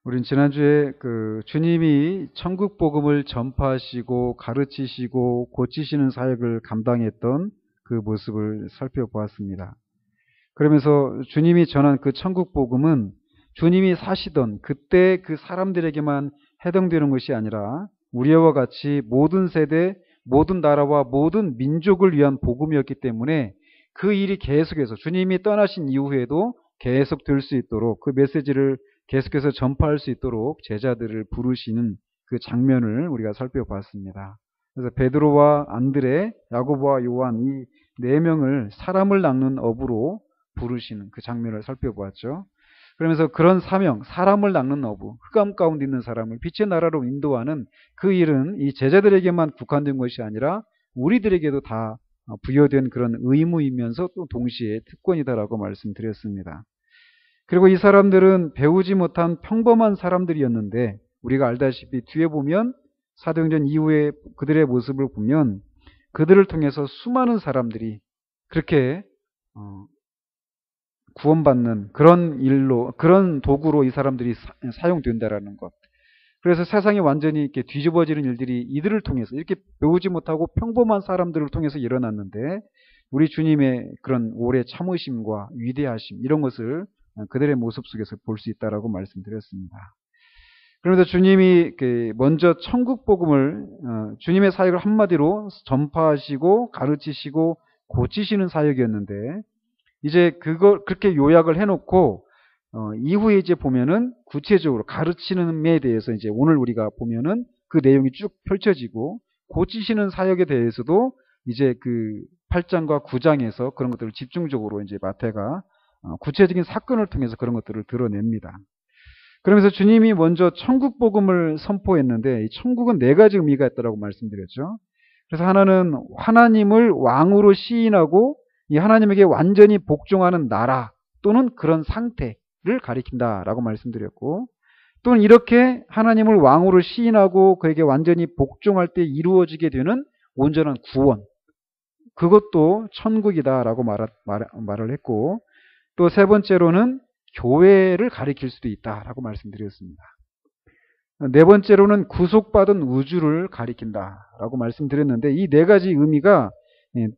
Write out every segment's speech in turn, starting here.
우린 지난주에 그 주님이 천국 복음을 전파하시고 가르치시고 고치시는 사역을 감당했던 그 모습을 살펴보았습니다. 그러면서 주님이 전한 그 천국 복음은 주님이 사시던 그때 그 사람들에게만 해당되는 것이 아니라 우리와 같이 모든 세대, 모든 나라와 모든 민족을 위한 복음이었기 때문에 그 일이 계속해서 주님이 떠나신 이후에도 계속 될 수 있도록 그 메시지를 계속해서 전파할 수 있도록 제자들을 부르시는 그 장면을 우리가 살펴봤습니다. 그래서 베드로와 안드레, 야고보와 요한 이 네 명을 사람을 낚는 어부로 부르시는 그 장면을 살펴보았죠. 그러면서 그런 사명, 사람을 낚는 어부, 흑암 가운데 있는 사람을 빛의 나라로 인도하는 그 일은 이 제자들에게만 국한된 것이 아니라 우리들에게도 다 부여된 그런 의무이면서 또 동시에 특권이다라고 말씀드렸습니다. 그리고 이 사람들은 배우지 못한 평범한 사람들이었는데 우리가 알다시피 뒤에 보면 사도행전 이후에 그들의 모습을 보면 그들을 통해서 수많은 사람들이 그렇게 구원받는 그런 일로, 그런 도구로 이 사람들이 사용된다라는 것. 그래서 세상이 완전히 이렇게 뒤집어지는 일들이 이들을 통해서 이렇게 배우지 못하고 평범한 사람들을 통해서 일어났는데 우리 주님의 그런 오래 참으심과 위대하심 이런 것을 그들의 모습 속에서 볼 수 있다라고 말씀드렸습니다. 그러면서 주님이 먼저 천국 복음을 주님의 사역을 한마디로 전파하시고 가르치시고 고치시는 사역이었는데 이제 그걸 그렇게 요약을 해놓고 이후에 이제 보면은 구체적으로 가르치는 에 대해서 이제 오늘 우리가 보면은 그 내용이 쭉 펼쳐지고 고치시는 사역에 대해서도 이제 그 8장과 9장에서 그런 것들을 집중적으로 이제 마태가 구체적인 사건을 통해서 그런 것들을 드러냅니다. 그러면서 주님이 먼저 천국 복음을 선포했는데 이 천국은 네 가지 의미가 있다고 말씀드렸죠. 그래서 하나는 하나님을 왕으로 시인하고 이 하나님에게 완전히 복종하는 나라 또는 그런 상태를 가리킨다라고 말씀드렸고 또는 이렇게 하나님을 왕으로 시인하고 그에게 완전히 복종할 때 이루어지게 되는 온전한 구원 그것도 천국이다라고 말을 했고 또 세 번째로는 교회를 가리킬 수도 있다라고 말씀드렸습니다. 네 번째로는 구속받은 우주를 가리킨다라고 말씀드렸는데 이 네 가지 의미가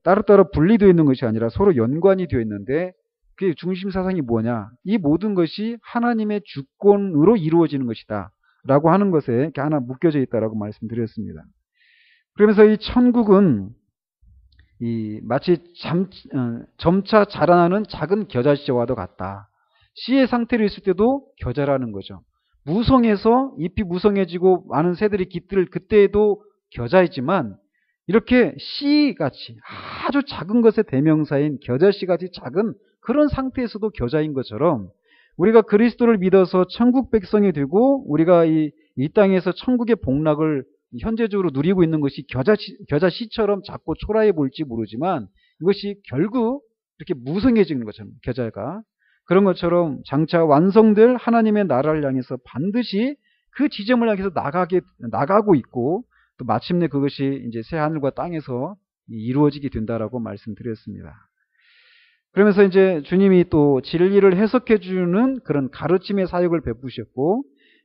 따로따로 분리되어 있는 것이 아니라 서로 연관이 되어 있는데 그 중심 사상이 뭐냐? 이 모든 것이 하나님의 주권으로 이루어지는 것이다. 라고 하는 것에 이렇게 하나 묶여져 있다라고 말씀드렸습니다. 그러면서 이 천국은 마치 점차 자라나는 작은 겨자씨와도 같다. 씨의 상태로 있을 때도 겨자라는 거죠. 무성해서 잎이 무성해지고 많은 새들이 깃들 그때에도 겨자이지만 이렇게 씨같이 아주 작은 것의 대명사인 겨자씨같이 작은 그런 상태에서도 겨자인 것처럼 우리가 그리스도를 믿어서 천국 백성이 되고 우리가 이 땅에서 천국의 복락을 현재적으로 누리고 있는 것이 겨자씨처럼 작고 초라해 보일지 모르지만 이것이 결국 이렇게 무성해지는 것처럼 겨자가 그런 것처럼 장차 완성될 하나님의 나라를 향해서 반드시 그 지점을 향해서 나가고 있고 또 마침내 그것이 이제 새 하늘과 땅에서 이루어지게 된다라고 말씀드렸습니다. 그러면서 이제 주님이 또 진리를 해석해 주는 그런 가르침의 사역을 베푸셨고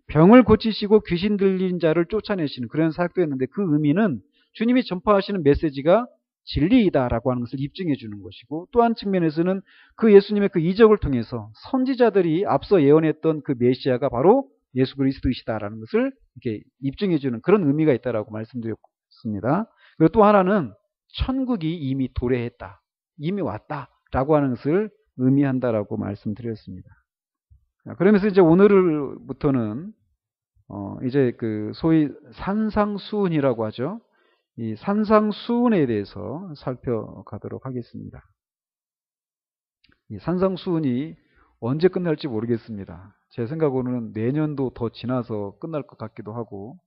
병을 고치시고 귀신 들린 자를 쫓아내시는 그런 사역도 했는데 그 의미는 주님이 전파하시는 메시지가 진리이다라고 하는 것을 입증해 주는 것이고 또 한 측면에서는 그 예수님의 그 이적을 통해서 선지자들이 앞서 예언했던 그 메시아가 바로 예수 그리스도이시다라는 것을 이렇게 입증해 주는 그런 의미가 있다라고 말씀드렸습니다. 그리고 또 하나는 천국이 이미 도래했다. 이미 왔다라고 하는 것을 의미한다라고 말씀드렸습니다. 그러면서 이제 오늘부터는 이제 그 소위 산상수훈이라고 하죠. 이 산상수훈에 대해서 살펴가도록 하겠습니다. 이 산상수훈이 언제 끝날지 모르겠습니다. 제 생각으로는 내년도 더 지나서 끝날 것 같기도 하고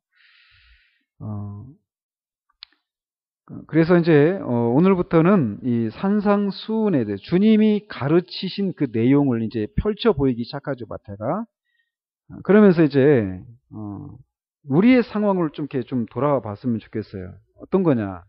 그래서 이제 오늘부터는 이 산상수훈에 대해 주님이 가르치신 그 내용을 이제 펼쳐 보이기 시작하죠, 마태가. 그러면서 이제 우리의 상황을 좀 이렇게 좀 돌아와 봤으면 좋겠어요. 어떤 거냐?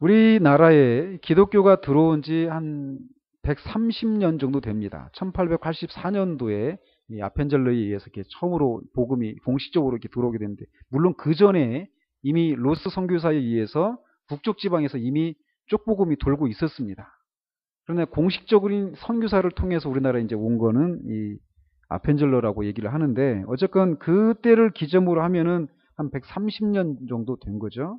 우리나라에 기독교가 들어온 지 한 130년 정도 됩니다. 1884년도에 이 아펜젤러에 의해서 이렇게 처음으로 복음이 공식적으로 이렇게 들어오게 되는데, 물론 그 전에 이미 로스 선교사에 의해서 북쪽 지방에서 이미 쪽복음이 돌고 있었습니다. 그러나 공식적인 선교사를 통해서 우리나라에 이제 온 거는 이 아펜젤러라고 얘기를 하는데, 어쨌건 그때를 기점으로 하면은 한 130년 정도 된 거죠.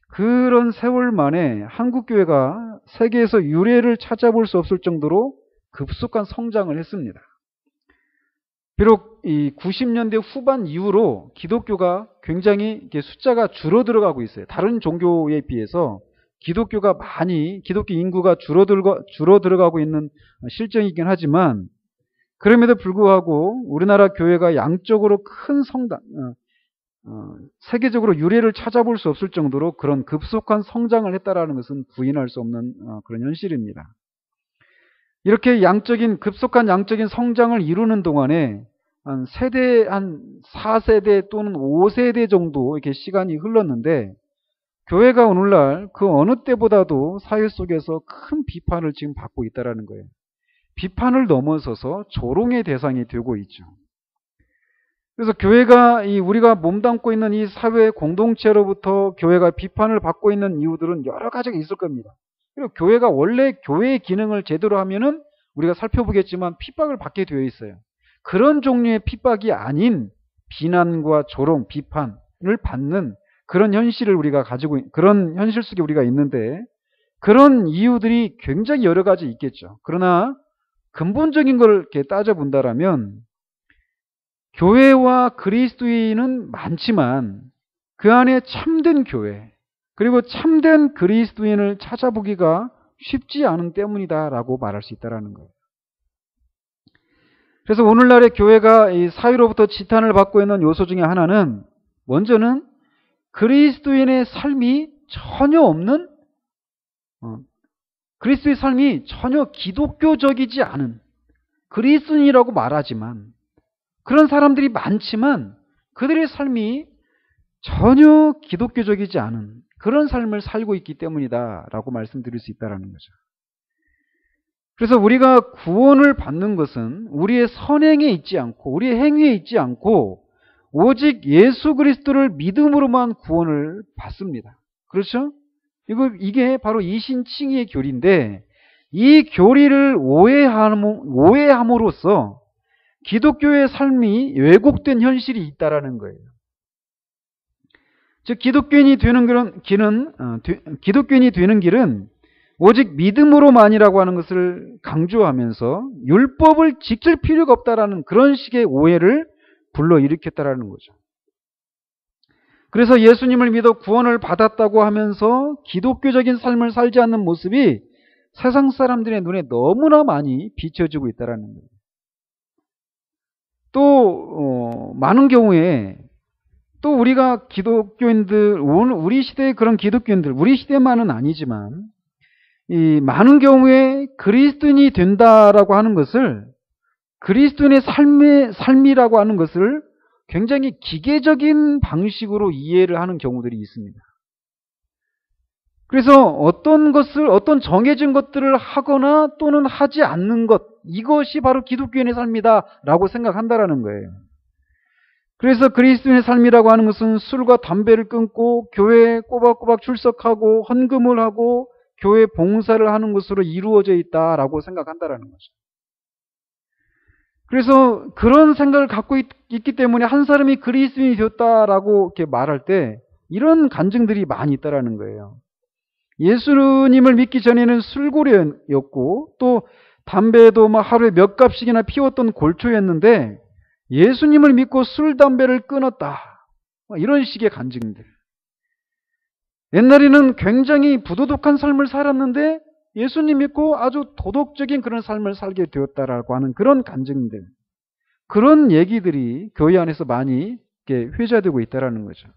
그런 세월 만에 한국교회가 세계에서 유례를 찾아볼 수 없을 정도로 급속한 성장을 했습니다. 비록 이 90년대 후반 이후로 기독교가 굉장히 이렇게 숫자가 줄어들어가고 있어요. 다른 종교에 비해서 기독교 인구가 줄어들어가고 있는 실정이긴 하지만, 그럼에도 불구하고 우리나라 교회가 양적으로 큰 세계적으로 유례를 찾아볼 수 없을 정도로 그런 급속한 성장을 했다라는 것은 부인할 수 없는 그런 현실입니다. 이렇게 급속한 양적인 성장을 이루는 동안에 한 4세대 또는 5세대 정도 이렇게 시간이 흘렀는데, 교회가 오늘날 그 어느 때보다도 사회 속에서 큰 비판을 지금 받고 있다는 거예요. 비판을 넘어서서 조롱의 대상이 되고 있죠. 그래서 우리가 몸담고 있는 이 사회 공동체로부터 교회가 비판을 받고 있는 이유들은 여러 가지가 있을 겁니다. 그리고 교회가 원래 교회의 기능을 제대로 하면은 우리가 살펴보겠지만 핍박을 받게 되어 있어요. 그런 종류의 핍박이 아닌 비난과 조롱, 비판을 받는 그런 현실을 그런 현실 속에 우리가 있는데, 그런 이유들이 굉장히 여러 가지 있겠죠. 그러나 근본적인 걸 이렇게 따져본다라면, 교회와 그리스도인은 많지만 그 안에 참된 교회, 그리고 참된 그리스도인을 찾아보기가 쉽지 않은 때문이다라고 말할 수 있다는 거예요. 그래서 오늘날의 교회가 이 사회로부터 지탄을 받고 있는 요소 중에 하나는, 먼저는 그리스도인의 삶이 전혀 없는, 그리스도의 삶이 전혀 기독교적이지 않은, 그리스도인이라고 말하지만 그런 사람들이 많지만 그들의 삶이 전혀 기독교적이지 않은 그런 삶을 살고 있기 때문이다라고 말씀드릴 수 있다는 거죠. 그래서 우리가 구원을 받는 것은 우리의 선행에 있지 않고 우리의 행위에 있지 않고 오직 예수 그리스도를 믿음으로만 구원을 받습니다. 그렇죠? 이게 바로 이신칭의의 교리인데, 이 교리를 오해함으로써 기독교의 삶이 왜곡된 현실이 있다라는 거예요. 즉 기독교인이 되는 길은 오직 믿음으로만이라고 하는 것을 강조하면서 율법을 지킬 필요가 없다라는 그런 식의 오해를 불러일으켰다라는 거죠. 그래서 예수님을 믿어 구원을 받았다고 하면서 기독교적인 삶을 살지 않는 모습이 세상 사람들의 눈에 너무나 많이 비춰지고 있다라는 거예요. 또 많은 경우에 또 우리가 기독교인들, 우리 시대의 그런 기독교인들, 우리 시대만은 아니지만 이 많은 경우에 그리스도인이 된다라고 하는 것을, 그리스도인의 삶이라고 하는 것을 굉장히 기계적인 방식으로 이해를 하는 경우들이 있습니다. 그래서 어떤 정해진 것들을 하거나 또는 하지 않는 것, 이것이 바로 기독교인의 삶이다라고 생각한다라는 거예요. 그래서 그리스도인의 삶이라고 하는 것은 술과 담배를 끊고 교회에 꼬박꼬박 출석하고 헌금을 하고 교회 봉사를 하는 것으로 이루어져 있다라고 생각한다라는 거죠. 그래서 그런 생각을 갖고 있기 때문에 한 사람이 그리스도인이 되었다라고 이렇게 말할 때 이런 간증들이 많이 있다라는 거예요. 예수님을 믿기 전에는 술고래였고 또 담배도 하루에 몇 갑씩이나 피웠던 골초였는데 예수님을 믿고 술, 담배를 끊었다. 이런 식의 간증들. 옛날에는 굉장히 부도덕한 삶을 살았는데 예수님 믿고 아주 도덕적인 그런 삶을 살게 되었다라고 하는 그런 간증들. 그런 얘기들이 교회 안에서 많이 회자되고 있다라는 거죠.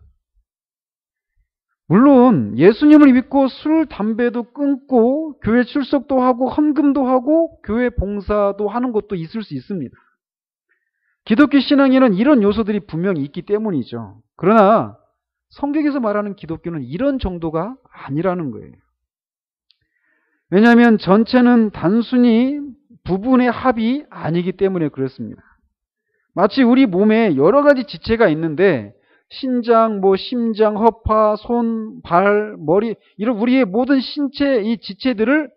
물론 예수님을 믿고 술, 담배도 끊고 교회 출석도 하고 헌금도 하고 교회 봉사도 하는 것도 있을 수 있습니다. 기독교 신앙에는 이런 요소들이 분명히 있기 때문이죠. 그러나 성경에서 말하는 기독교는 이런 정도가 아니라는 거예요. 왜냐하면 전체는 단순히 부분의 합이 아니기 때문에 그렇습니다. 마치 우리 몸에 여러 가지 지체가 있는데 신장, 심장, 허파, 손, 발, 머리 이런 우리의 모든 신체 이 지체들을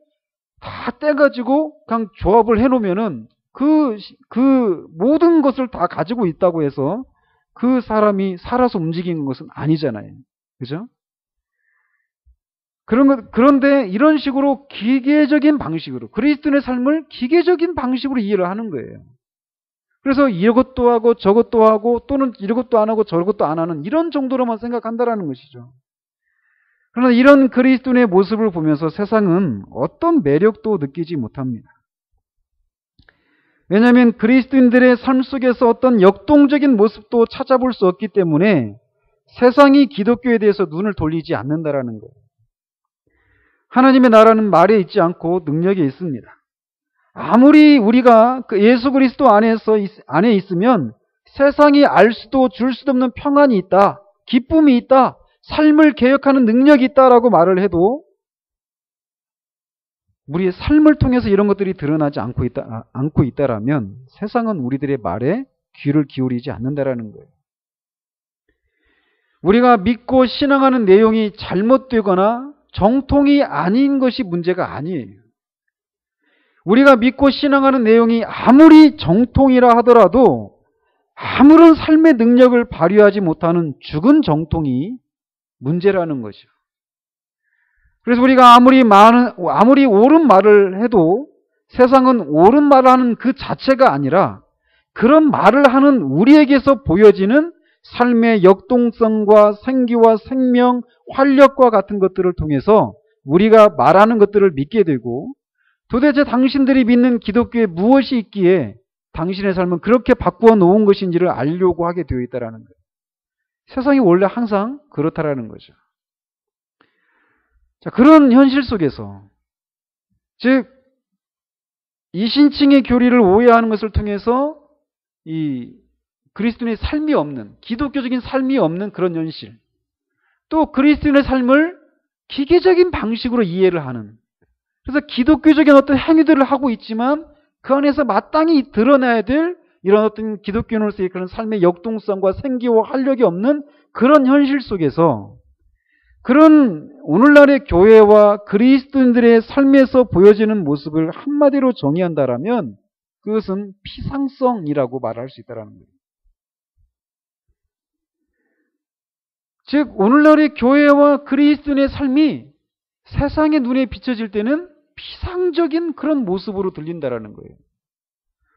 다 떼가지고 그냥 조합을 해놓으면은 그 모든 것을 다 가지고 있다고 해서 그 사람이 살아서 움직이는 것은 아니잖아요. 그죠? 그런데 이런 식으로 기계적인 방식으로 그리스도인의 삶을 기계적인 방식으로 이해를 하는 거예요. 그래서 이것도 하고 저것도 하고 또는 이것도 안 하고 저것도 안 하는 이런 정도로만 생각한다라는 것이죠. 그러나 이런 그리스도인의 모습을 보면서 세상은 어떤 매력도 느끼지 못합니다. 왜냐하면 그리스도인들의 삶 속에서 어떤 역동적인 모습도 찾아볼 수 없기 때문에 세상이 기독교에 대해서 눈을 돌리지 않는다라는 거예요. 하나님의 나라는 말에 있지 않고 능력에 있습니다. 아무리 우리가 그 예수 그리스도 안에 있으면 세상이 알 수도 줄 수도 없는 평안이 있다, 기쁨이 있다, 삶을 개혁하는 능력이 있다라고 말을 해도 우리의 삶을 통해서 이런 것들이 드러나지 않고 있다라면 세상은 우리들의 말에 귀를 기울이지 않는다라는 거예요. 우리가 믿고 신앙하는 내용이 잘못되거나 정통이 아닌 것이 문제가 아니에요. 우리가 믿고 신앙하는 내용이 아무리 정통이라 하더라도 아무런 삶의 능력을 발휘하지 못하는 죽은 정통이 문제라는 거죠. 그래서 우리가 아무리 옳은 말을 해도 세상은 옳은 말을 하는 그 자체가 아니라 그런 말을 하는 우리에게서 보여지는 삶의 역동성과 생기와 생명, 활력과 같은 것들을 통해서 우리가 말하는 것들을 믿게 되고 도대체 당신들이 믿는 기독교에 무엇이 있기에 당신의 삶은 그렇게 바꾸어 놓은 것인지를 알려고 하게 되어 있다는 거예요. 세상이 원래 항상 그렇다라는 거죠. 자, 그런 현실 속에서 즉 이신칭의 교리를 오해하는 것을 통해서 이 그리스도인의 삶이 없는 기독교적인 삶이 없는 그런 현실 또 그리스도인의 삶을 기계적인 방식으로 이해를 하는 그래서 기독교적인 어떤 행위들을 하고 있지만 그 안에서 마땅히 드러나야 될 이런 어떤 기독교인으로서의 그런 삶의 역동성과 생기와 활력이 없는 그런 현실 속에서 그런 오늘날의 교회와 그리스도인들의 삶에서 보여지는 모습을 한마디로 정의한다라면 그것은 피상성이라고 말할 수 있다는 거예요. 즉 오늘날의 교회와 그리스도인의 삶이 세상의 눈에 비춰질 때는 피상적인 그런 모습으로 들린다라는 거예요.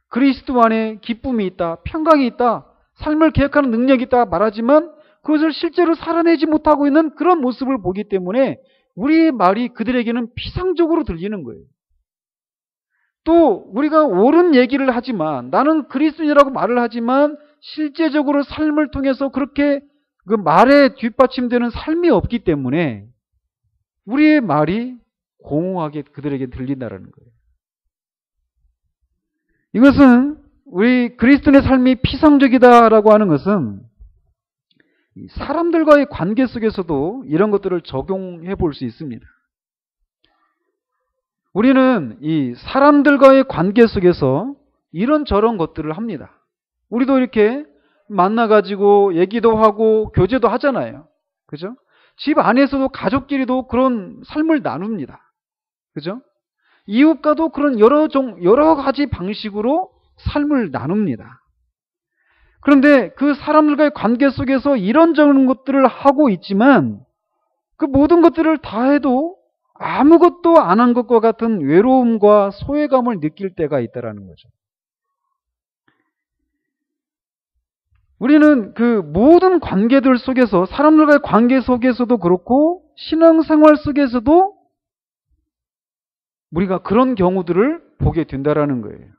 그리스도 안에 기쁨이 있다, 평강이 있다, 삶을 개혁하는 능력이 있다 말하지만 그것을 실제로 살아내지 못하고 있는 그런 모습을 보기 때문에 우리의 말이 그들에게는 피상적으로 들리는 거예요. 또 우리가 옳은 얘기를 하지만 나는 그리스도인이라고 말을 하지만 실제적으로 삶을 통해서 그렇게 그 말에 뒷받침되는 삶이 없기 때문에 우리의 말이 공허하게 그들에게 들린다는 거예요. 이것은 우리 그리스도인의 삶이 피상적이다라고 하는 것은 사람들과의 관계 속에서도 이런 것들을 적용해 볼 수 있습니다. 우리는 이 사람들과의 관계 속에서 이런저런 것들을 합니다. 우리도 이렇게 만나가지고 얘기도 하고 교제도 하잖아요. 그죠? 집 안에서도 가족끼리도 그런 삶을 나눕니다. 그죠? 이웃과도 그런 여러 가지 방식으로 삶을 나눕니다. 그런데 그 사람들과의 관계 속에서 이런저런 것들을 하고 있지만 그 모든 것들을 다 해도 아무것도 안 한 것과 같은 외로움과 소외감을 느낄 때가 있다는 거죠. 우리는 그 모든 관계들 속에서 사람들과의 관계 속에서도 그렇고 신앙생활 속에서도 우리가 그런 경우들을 보게 된다는 거예요.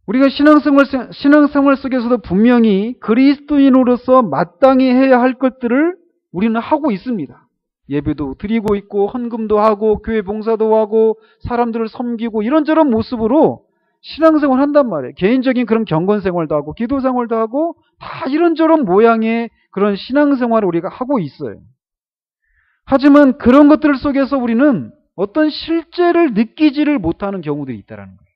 우리가 신앙생활 속에서도 분명히 그리스도인으로서 마땅히 해야 할 것들을 우리는 하고 있습니다. 예배도 드리고 있고 헌금도 하고 교회 봉사도 하고 사람들을 섬기고 이런저런 모습으로 신앙생활 한단 말이에요. 개인적인 그런 경건생활도 하고 기도생활도 하고 다 이런저런 모양의 그런 신앙생활을 우리가 하고 있어요. 하지만 그런 것들 속에서 우리는 어떤 실제를 느끼지를 못하는 경우들이 있다는 거예요.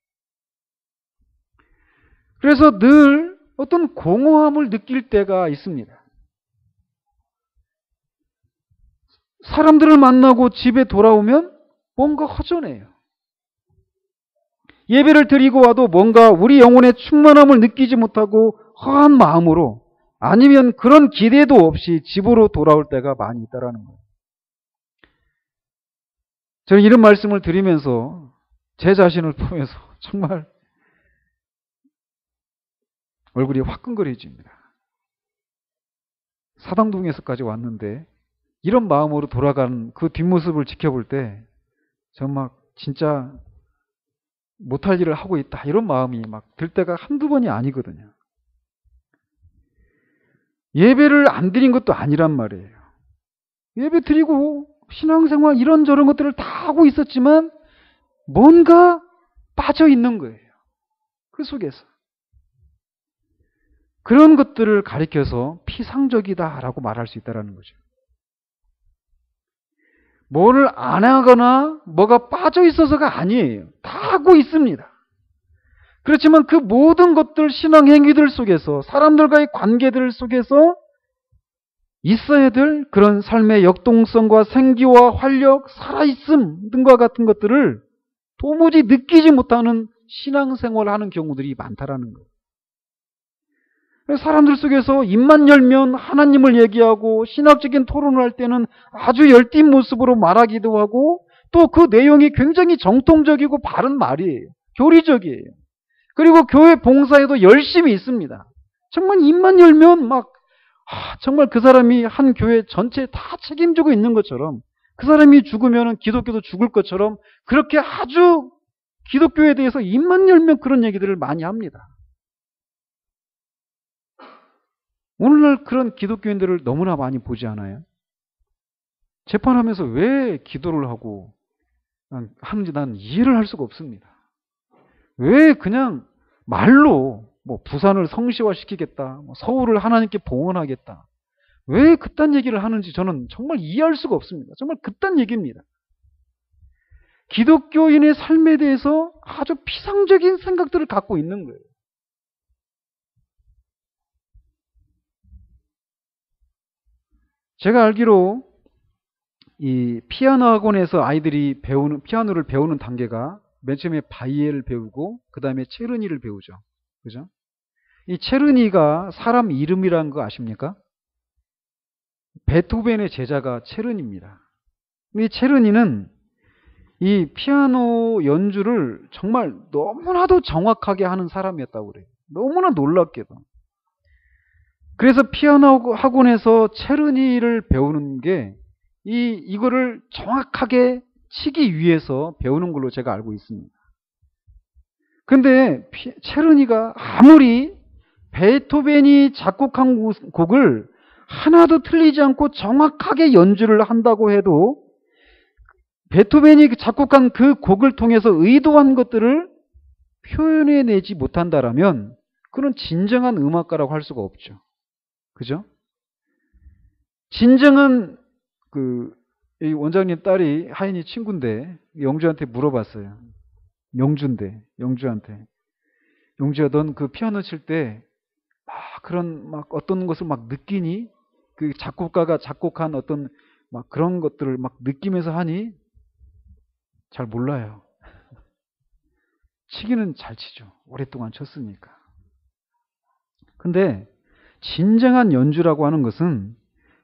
그래서 늘 어떤 공허함을 느낄 때가 있습니다. 사람들을 만나고 집에 돌아오면 뭔가 허전해요. 예배를 드리고 와도 뭔가 우리 영혼의 충만함을 느끼지 못하고 허한 마음으로, 아니면 그런 기대도 없이 집으로 돌아올 때가 많이 있다라는 거예요. 저는 이런 말씀을 드리면서 제 자신을 보면서 정말 얼굴이 화끈거려집니다. 사당동에서까지 왔는데 이런 마음으로 돌아간 그 뒷모습을 지켜볼 때 저 막 진짜 못할 일을 하고 있다 이런 마음이 막 들 때가 한두 번이 아니거든요. 예배를 안 드린 것도 아니란 말이에요. 예배 드리고 신앙생활 이런저런 것들을 다 하고 있었지만 뭔가 빠져 있는 거예요. 그 속에서. 그런 것들을 가리켜서 피상적이다라고 말할 수 있다는 거죠. 뭐를 안 하거나 뭐가 빠져 있어서가 아니에요. 다 하고 있습니다. 그렇지만 그 모든 것들, 신앙 행위들 속에서, 사람들과의 관계들 속에서 있어야 될 그런 삶의 역동성과 생기와 활력, 살아있음 등과 같은 것들을 도무지 느끼지 못하는 신앙생활을 하는 경우들이 많다라는 거예요. 사람들 속에서 입만 열면 하나님을 얘기하고 신학적인 토론을 할 때는 아주 열띤 모습으로 말하기도 하고, 또 그 내용이 굉장히 정통적이고 바른 말이에요. 교리적이에요. 그리고 교회 봉사에도 열심히 있습니다. 정말 입만 열면 막 정말 그 사람이 한 교회 전체 다 책임지고 있는 것처럼, 그 사람이 죽으면 기독교도 죽을 것처럼 그렇게 아주 기독교에 대해서 입만 열면 그런 얘기들을 많이 합니다. 오늘날 그런 기독교인들을 너무나 많이 보지 않아요? 재판하면서 왜 기도를 하고 하는지 난 이해를 할 수가 없습니다. 왜 그냥 말로 뭐 부산을 성시화시키겠다, 뭐 서울을 하나님께 봉헌하겠다, 왜 그딴 얘기를 하는지 저는 정말 이해할 수가 없습니다. 정말 그딴 얘기입니다. 기독교인의 삶에 대해서 아주 피상적인 생각들을 갖고 있는 거예요. 제가 알기로 이 피아노 학원에서 아이들이 피아노를 배우는 단계가 맨 처음에 바이엘을 배우고 그 다음에 체르니를 배우죠. 그죠? 이 체르니가 사람 이름이라는 거 아십니까? 베토벤의 제자가 체르니입니다. 이 체르니는 이 피아노 연주를 정말 너무나도 정확하게 하는 사람이었다고 그래요. 너무나 놀랍게도. 그래서 피아노 학원에서 체르니를 배우는 게 이거를 정확하게 치기 위해서 배우는 걸로 제가 알고 있습니다. 근데 체르니가 아무리 베토벤이 작곡한 곡을 하나도 틀리지 않고 정확하게 연주를 한다고 해도 베토벤이 작곡한 그 곡을 통해서 의도한 것들을 표현해내지 못한다라면 그건 진정한 음악가라고 할 수가 없죠. 그죠? 진정한 이 원장님 딸이 하인이 친구인데 영주한테 물어봤어요. 영주한테. 영주야, 넌 그 피아노 칠 때 막 어떤 것을 막 느끼니? 그 작곡가가 작곡한 어떤 막 그런 것들을 막 느끼면서 하니? 잘 몰라요. 치기는 잘 치죠. 오랫동안 쳤으니까. 근데 진정한 연주라고 하는 것은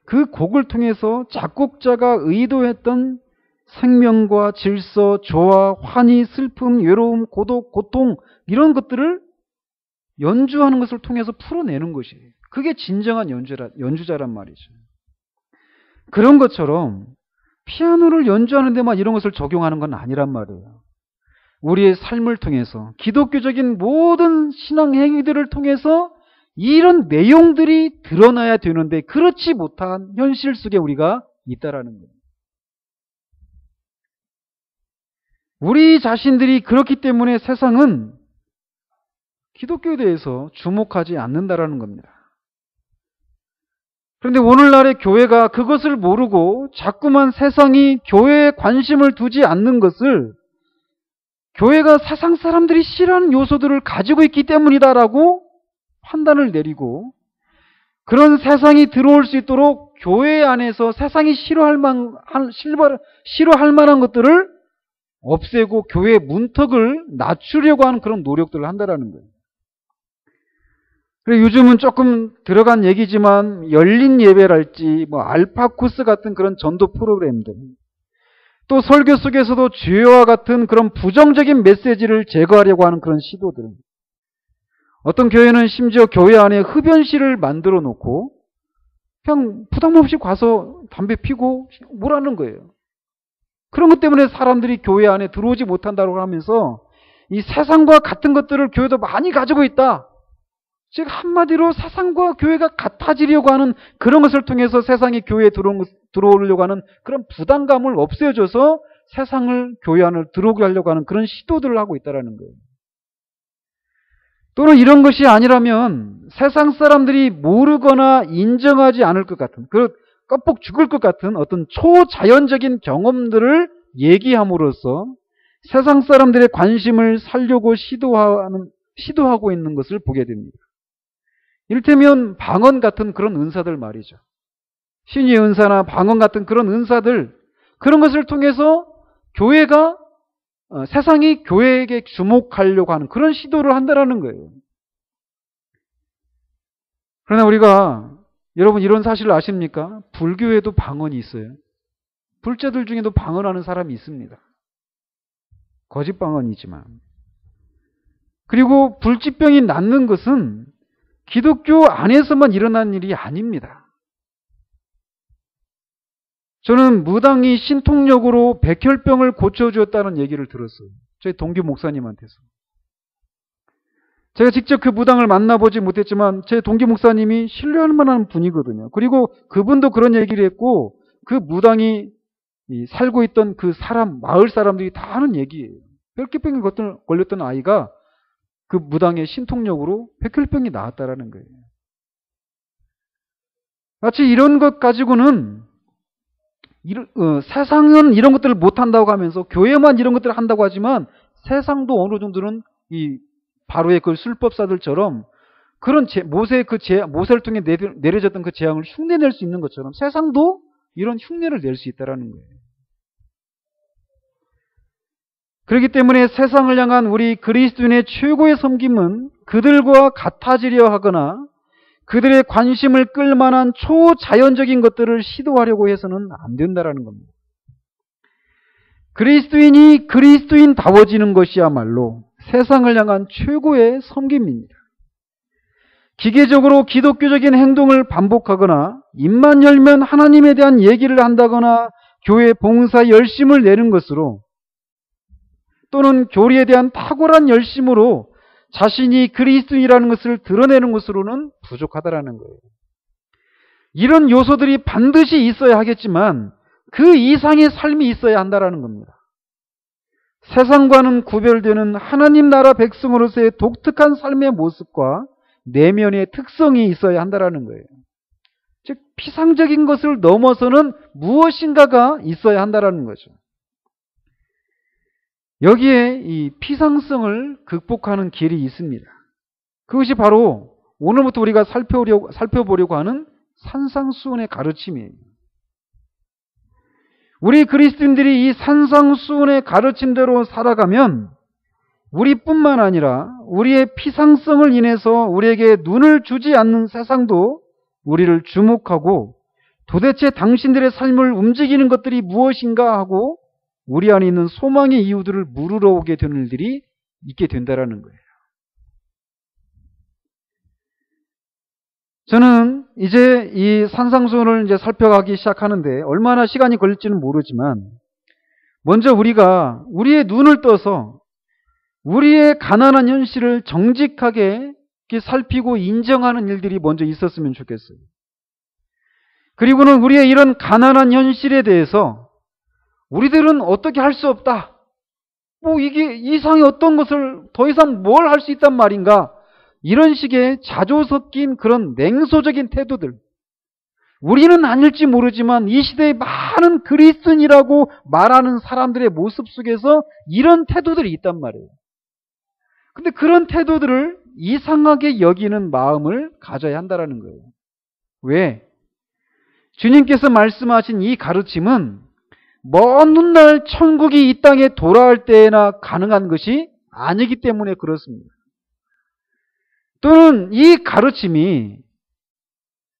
그 곡을 통해서 작곡자가 의도했던 생명과 질서, 조화, 환희, 슬픔, 외로움, 고독, 고통 이런 것들을 연주하는 것을 통해서 풀어내는 것이에요. 그게 진정한 연주자란 말이죠. 그런 것처럼 피아노를 연주하는 데만 이런 것을 적용하는 건 아니란 말이에요. 우리의 삶을 통해서 기독교적인 모든 신앙 행위들을 통해서 이런 내용들이 드러나야 되는데 그렇지 못한 현실 속에 우리가 있다라는 거예요. 우리 자신들이 그렇기 때문에 세상은 기독교에 대해서 주목하지 않는다라는 겁니다. 그런데 오늘날의 교회가 그것을 모르고 자꾸만 세상이 교회에 관심을 두지 않는 것을 교회가 세상 사람들이 싫어하는 요소들을 가지고 있기 때문이다라고 판단을 내리고, 그런 세상이 들어올 수 있도록 교회 안에서 세상이 싫어할 만한 것들을 없애고 교회의 문턱을 낮추려고 하는 그런 노력들을 한다라는 거예요. 그리고 요즘은 조금 들어간 얘기지만 열린 예배랄지 알파 코스 같은 그런 전도 프로그램들, 또 설교 속에서도 죄와 같은 그런 부정적인 메시지를 제거하려고 하는 그런 시도들. 어떤 교회는 심지어 교회 안에 흡연실을 만들어 놓고 그냥 부담 없이 가서 담배 피고 뭐라는 거예요. 그런 것 때문에 사람들이 교회 안에 들어오지 못한다고 하면서 이 세상과 같은 것들을 교회도 많이 가지고 있다. 즉 한마디로 세상과 교회가 같아지려고 하는 그런 것을 통해서 세상이 교회에 들어오려고 하는 그런 부담감을 없애줘서 세상을 교회 안을 들어오게 하려고 하는 그런 시도들을 하고 있다는 거예요. 또는 이런 것이 아니라면 세상 사람들이 모르거나 인정하지 않을 것 같은, 껍벅 죽을 것 같은 어떤 초자연적인 경험들을 얘기함으로써 세상 사람들의 관심을 살려고 시도하고 있는 것을 보게 됩니다. 이를테면 방언 같은 그런 은사들 말이죠. 신유의 은사나 방언 같은 그런 은사들, 그런 것을 통해서 교회가 세상이 교회에게 주목하려고 하는 그런 시도를 한다는 거예요. 그러나 우리가, 여러분 이런 사실을 아십니까? 불교에도 방언이 있어요. 불자들 중에도 방언하는 사람이 있습니다. 거짓 방언이지만. 그리고 불치병이 낫는 것은 기독교 안에서만 일어난 일이 아닙니다. 저는 무당이 신통력으로 백혈병을 고쳐주었다는 얘기를 들었어요. 저희 동기 목사님한테서. 제가 직접 그 무당을 만나보지 못했지만 제 동기 목사님이 신뢰할 만한 분이거든요. 그리고 그분도 그런 얘기를 했고, 그 무당이 살고 있던 그 마을 사람들이 다 하는 얘기예요. 백혈병에 걸렸던 아이가 그 무당의 신통력으로 백혈병이 나았다라는 거예요. 마치 이런 것 가지고는 세상은 이런 것들을 못한다고 하면서 교회만 이런 것들을 한다고 하지만 세상도 어느 정도는 이 바로의 그 술법사들처럼 그런 모세를 통해 내려졌던 그 재앙을 흉내낼 수 있는 것처럼 세상도 이런 흉내를 낼 수 있다는 거예요. 그렇기 때문에 세상을 향한 우리 그리스도인의 최고의 섬김은 그들과 같아지려 하거나 그들의 관심을 끌 만한 초자연적인 것들을 시도하려고 해서는 안 된다는 겁니다. 그리스도인이 그리스도인다워지는 것이야말로 세상을 향한 최고의 섬김입니다. 기계적으로 기독교적인 행동을 반복하거나 입만 열면 하나님에 대한 얘기를 한다거나 교회 봉사 열심을 내는 것으로, 또는 교리에 대한 탁월한 열심으로 자신이 그리스도인이라는 것을 드러내는 것으로는 부족하다라는 거예요. 이런 요소들이 반드시 있어야 하겠지만 그 이상의 삶이 있어야 한다라는 겁니다. 세상과는 구별되는 하나님 나라 백성으로서의 독특한 삶의 모습과 내면의 특성이 있어야 한다라는 거예요. 즉 피상적인 것을 넘어서는 무엇인가가 있어야 한다라는 거죠. 여기에 이 피상성을 극복하는 길이 있습니다. 그것이 바로 오늘부터 우리가 살펴보려고 하는 산상수훈의 가르침이에요. 우리 그리스도인들이 이 산상수훈의 가르침대로 살아가면 우리뿐만 아니라 우리의 피상성을 인해서 우리에게 눈을 주지 않는 세상도 우리를 주목하고 도대체 당신들의 삶을 움직이는 것들이 무엇인가 하고 우리 안에 있는 소망의 이유들을 물으러 오게 되는 일들이 있게 된다는 거예요. 저는 이제 이 산상수훈을 이제 살펴가기 시작하는데 얼마나 시간이 걸릴지는 모르지만, 먼저 우리가 우리의 눈을 떠서 우리의 가난한 현실을 정직하게 살피고 인정하는 일들이 먼저 있었으면 좋겠어요. 그리고는 우리의 이런 가난한 현실에 대해서 우리들은 어떻게 할 수 없다. 이게 이상의 어떤 것을 더 이상 뭘 할 수 있단 말인가. 이런 식의 자조 섞인 그런 냉소적인 태도들, 우리는 아닐지 모르지만 이 시대에 많은 그리스도인이라고 말하는 사람들의 모습 속에서 이런 태도들이 있단 말이에요. 근데 그런 태도들을 이상하게 여기는 마음을 가져야 한다는 거예요. 왜? 주님께서 말씀하신 이 가르침은 먼 훗날 천국이 이 땅에 돌아올 때나 가능한 것이 아니기 때문에 그렇습니다. 또는 이 가르침이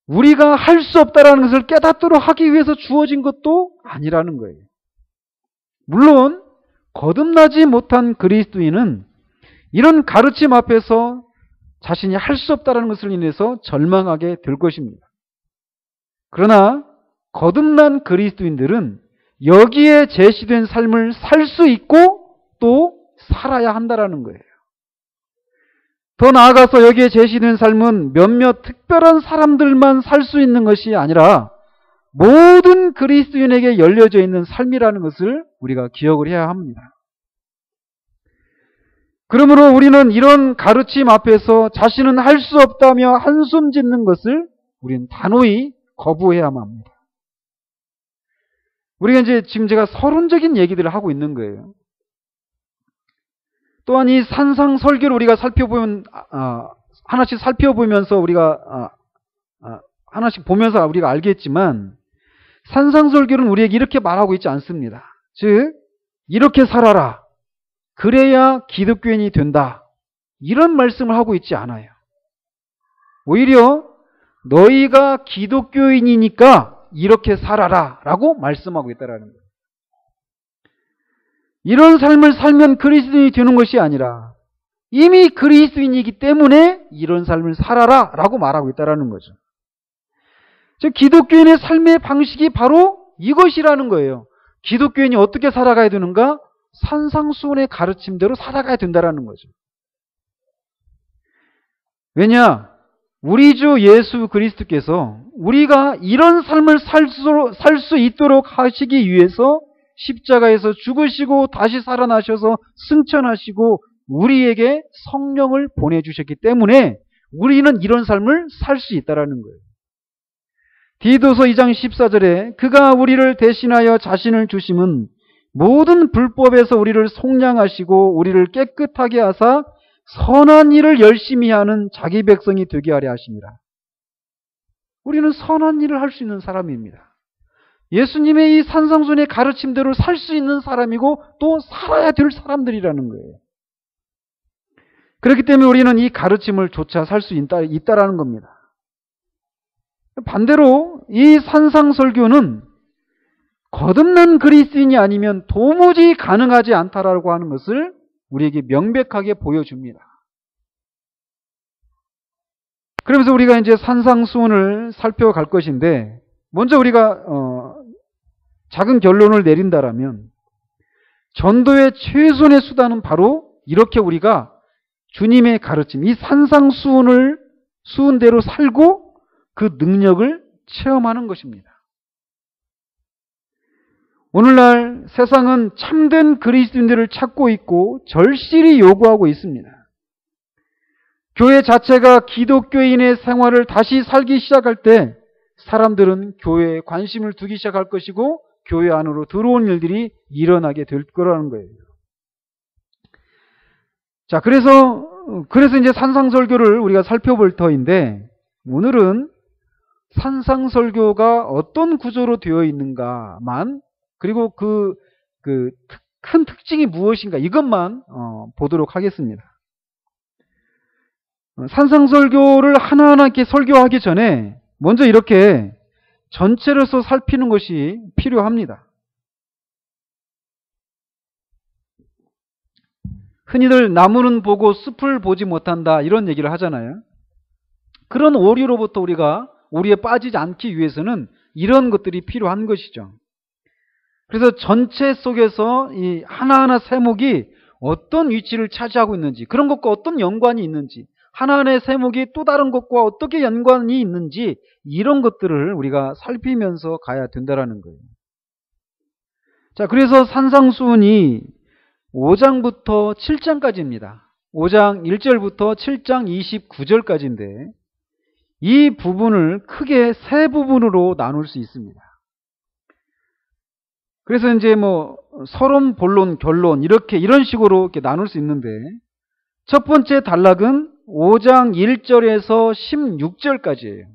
우리가 할 수 없다는 것을 깨닫도록 하기 위해서 주어진 것도 아니라는 거예요. 물론 거듭나지 못한 그리스도인은 이런 가르침 앞에서 자신이 할 수 없다는 것을 인해서 절망하게 될 것입니다. 그러나 거듭난 그리스도인들은 여기에 제시된 삶을 살 수 있고 또 살아야 한다는 거예요. 더 나아가서 여기에 제시된 삶은 몇몇 특별한 사람들만 살 수 있는 것이 아니라 모든 그리스도인에게 열려져 있는 삶이라는 것을 우리가 기억을 해야 합니다. 그러므로 우리는 이런 가르침 앞에서 자신은 할 수 없다며 한숨 짓는 것을 우리는 단호히 거부해야만 합니다. 우리가 이제 지금 제가 서론적인 얘기들을 하고 있는 거예요. 또한 이 산상설교를 우리가 살펴보면 하나씩 살펴보면서 우리가 하나씩 보면서 우리가 알겠지만 산상설교는 우리에게 이렇게 말하고 있지 않습니다. 즉 이렇게 살아라. 그래야 기독교인이 된다. 이런 말씀을 하고 있지 않아요. 오히려 너희가 기독교인이니까 이렇게 살아라 라고 말씀하고 있다는 거예요. 이런 삶을 살면 그리스도인이 되는 것이 아니라 이미 그리스도인이기 때문에 이런 삶을 살아라 라고 말하고 있다는 거죠. 즉 기독교인의 삶의 방식이 바로 이것이라는 거예요. 기독교인이 어떻게 살아가야 되는가? 산상수훈의 가르침대로 살아가야 된다는 거죠. 왜냐? 우리 주 예수 그리스도께서 우리가 이런 삶을 살 수 있도록 하시기 위해서 십자가에서 죽으시고 다시 살아나셔서 승천하시고 우리에게 성령을 보내주셨기 때문에 우리는 이런 삶을 살 수 있다는 거예요. 디도서 2장 14절에 그가 우리를 대신하여 자신을 주심은 모든 불법에서 우리를 속량하시고 우리를 깨끗하게 하사 선한 일을 열심히 하는 자기 백성이 되게 하려 하십니다. 우리는 선한 일을 할 수 있는 사람입니다. 예수님의 이 산상순의 가르침대로 살 수 있는 사람이고 또 살아야 될 사람들이라는 거예요. 그렇기 때문에 우리는 이 가르침을 조차 살 수 있다라는 겁니다. 반대로 이 산상설교는 거듭난 그리스도인이 아니면 도무지 가능하지 않다라고 하는 것을 우리에게 명백하게 보여줍니다. 그러면서 우리가 이제 산상수훈을 살펴갈 것인데 먼저 우리가 작은 결론을 내린다라면 전도의 최선의 수단은 바로 이렇게 우리가 주님의 가르침, 이 산상수훈을 수훈대로 살고 그 능력을 체험하는 것입니다. 오늘날 세상은 참된 그리스도인들을 찾고 있고 절실히 요구하고 있습니다. 교회 자체가 기독교인의 생활을 다시 살기 시작할 때 사람들은 교회에 관심을 두기 시작할 것이고 교회 안으로 들어온 일들이 일어나게 될 거라는 거예요. 자, 그래서 이제 산상설교를 우리가 살펴볼 터인데 오늘은 산상설교가 어떤 구조로 되어 있는가만 그리고 그 큰 특징이 무엇인가 이것만 보도록 하겠습니다. 산상설교를 하나하나 이렇게 설교하기 전에 먼저 이렇게 전체로서 살피는 것이 필요합니다. 흔히들 나무는 보고 숲을 보지 못한다 이런 얘기를 하잖아요. 그런 오류로부터 오류에 빠지지 않기 위해서는 이런 것들이 필요한 것이죠. 그래서 전체 속에서 이 하나하나 세목이 어떤 위치를 차지하고 있는지, 그런 것과 어떤 연관이 있는지, 하나하나의 세목이 또 다른 것과 어떻게 연관이 있는지 이런 것들을 우리가 살피면서 가야 된다는 거예요. 자, 그래서 산상수훈이 5장부터 7장까지입니다. 5장 1절부터 7장 29절까지인데 이 부분을 크게 세 부분으로 나눌 수 있습니다. 그래서 이제 뭐 서론, 본론, 결론 이런 식으로 이렇게 나눌 수 있는데, 첫 번째 단락은 5장 1절에서 16절까지예요.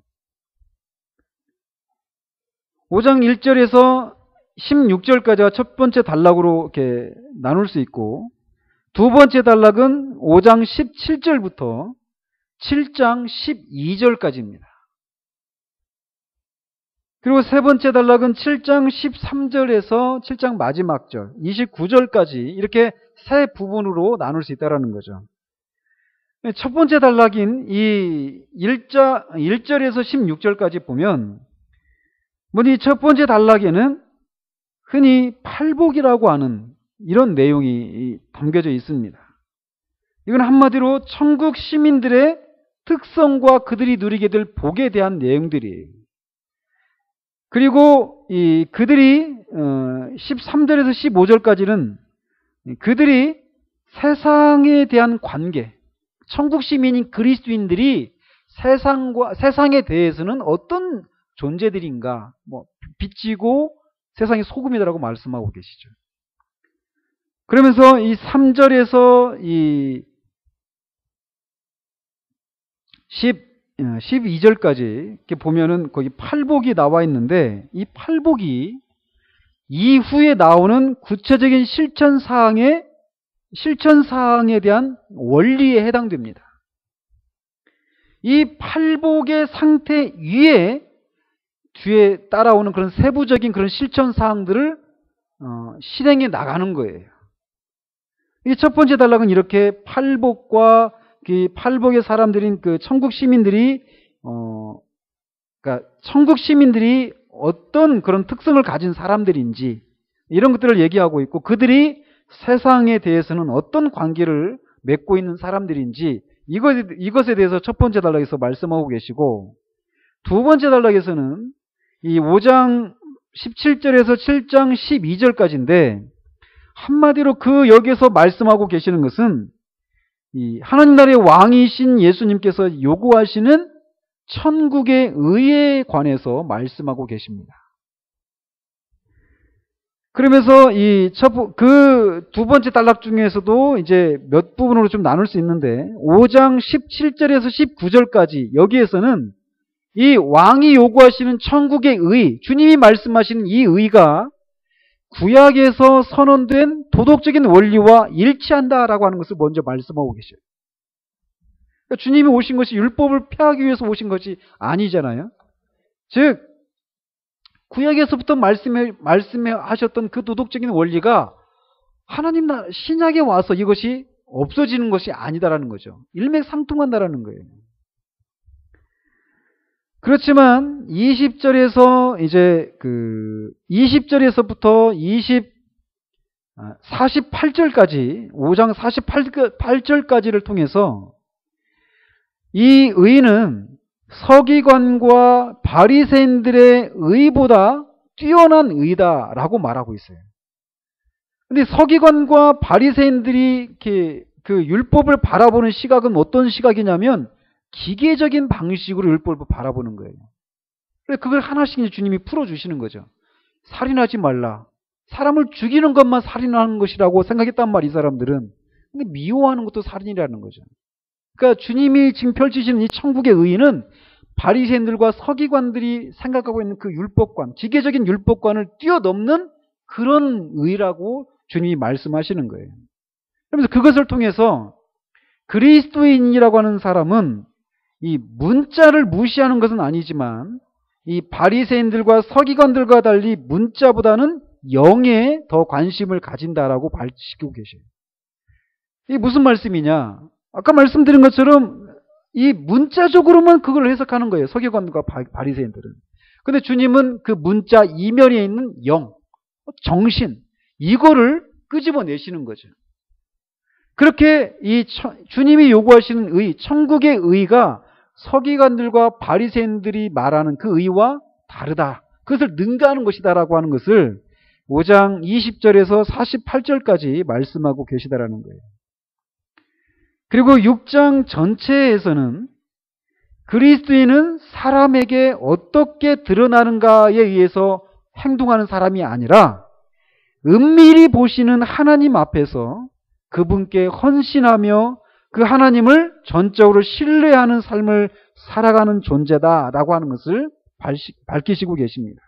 5장 1절에서 16절까지가 첫 번째 단락으로 이렇게 나눌 수 있고, 두 번째 단락은 5장 17절부터 7장 12절까지입니다. 그리고 세 번째 단락은 7장 13절에서 7장 마지막 절 29절까지 이렇게 세 부분으로 나눌 수 있다는 거죠. 첫 번째 단락인 이 1절에서 16절까지 보면, 이 첫 번째 단락에는 흔히 팔복이라고 하는 이런 내용이 담겨져 있습니다. 이건 한마디로 천국 시민들의 특성과 그들이 누리게 될 복에 대한 내용들이에요. 그리고 그들이 13절에서 15절까지는 그들이 세상에 대한 관계, 천국 시민인 그리스도인들이 세상에 대해서는 어떤 존재들인가, 빛이고 세상의 소금이라고 말씀하고 계시죠. 그러면서 이 3절에서 이 12절까지 이렇게 보면은 거기 팔복이 나와 있는데, 이 팔복이 이후에 나오는 구체적인 실천 사항에 대한 원리에 해당됩니다. 이 팔복의 상태 위에 뒤에 따라오는 그런 세부적인 그런 실천 사항들을 실행해 나가는 거예요. 이 첫 번째 단락은 이렇게 팔복과 그 팔복의 사람들인 그 천국 시민들이 그러니까 천국 시민들이 어떤 그런 특성을 가진 사람들인지 이런 것들을 얘기하고 있고, 그들이 세상에 대해서는 어떤 관계를 맺고 있는 사람들인지 이것에 대해서 첫 번째 단락에서 말씀하고 계시고, 두 번째 단락에서는 이 5장 17절에서 7장 12절까지인데, 한마디로 그 여기서 말씀하고 계시는 것은 이 하나님 나라의 왕이신 예수님께서 요구하시는 천국의 의에 관해서 말씀하고 계십니다. 그러면서 그 두 번째 단락 중에서도 이제 몇 부분으로 좀 나눌 수 있는데, 5장 17절에서 19절까지 여기에서는 이 왕이 요구하시는 천국의 의, 주님이 말씀하시는 이 의가 구약에서 선언된 도덕적인 원리와 일치한다라고 하는 것을 먼저 말씀하고 계셔요. 그러니까 주님이 오신 것이 율법을 폐하기 위해서 오신 것이 아니잖아요. 즉 구약에서부터 말씀하셨던 그 도덕적인 원리가 하나님 나라 신약에 와서 이것이 없어지는 것이 아니다라는 거죠. 일맥상통한다라는 거예요. 그렇지만 20절에서 이제 20절에서부터 48절까지 5장 48절까지를 통해서 이 의는 서기관과 바리새인들의 의보다 뛰어난 의다라고 말하고 있어요. 근데 서기관과 바리새인들이 이렇게 그 율법을 바라보는 시각은 어떤 시각이냐면 기계적인 방식으로 율법을 바라보는 거예요. 그래서 그걸 하나씩 주님이 풀어주시는 거죠. 살인하지 말라. 사람을 죽이는 것만 살인하는 것이라고 생각했단 말이에요, 이 사람들은. 근데 미워하는 것도 살인이라는 거죠. 그러니까 주님이 지금 펼치시는 이 천국의 의의는 바리새인들과 서기관들이 생각하고 있는 그 율법관, 기계적인 율법관을 뛰어넘는 그런 의의라고 주님이 말씀하시는 거예요. 그러면서 그것을 통해서 그리스도인이라고 하는 사람은 이 문자를 무시하는 것은 아니지만 이 바리새인들과 서기관들과 달리 문자보다는 영에 더 관심을 가진다라고 밝히고 계셔요. 이게 무슨 말씀이냐? 아까 말씀드린 것처럼 이 문자적으로만 그걸 해석하는 거예요. 서기관과 바리새인들은. 근데 주님은 그 문자 이면에 있는 영, 정신, 이거를 끄집어내시는 거죠. 그렇게 주님이 요구하시는 의, 천국의 의가 서기관들과 바리새인들이 말하는 그 의와 다르다. 그것을 능가하는 것이다라고 하는 것을 5장 20절에서 48절까지 말씀하고 계시다라는 거예요. 그리고 6장 전체에서는 그리스도인은 사람에게 어떻게 드러나는가에 의해서 행동하는 사람이 아니라 은밀히 보시는 하나님 앞에서 그분께 헌신하며 그 하나님을 전적으로 신뢰하는 삶을 살아가는 존재다라고 하는 것을 밝히시고 계십니다.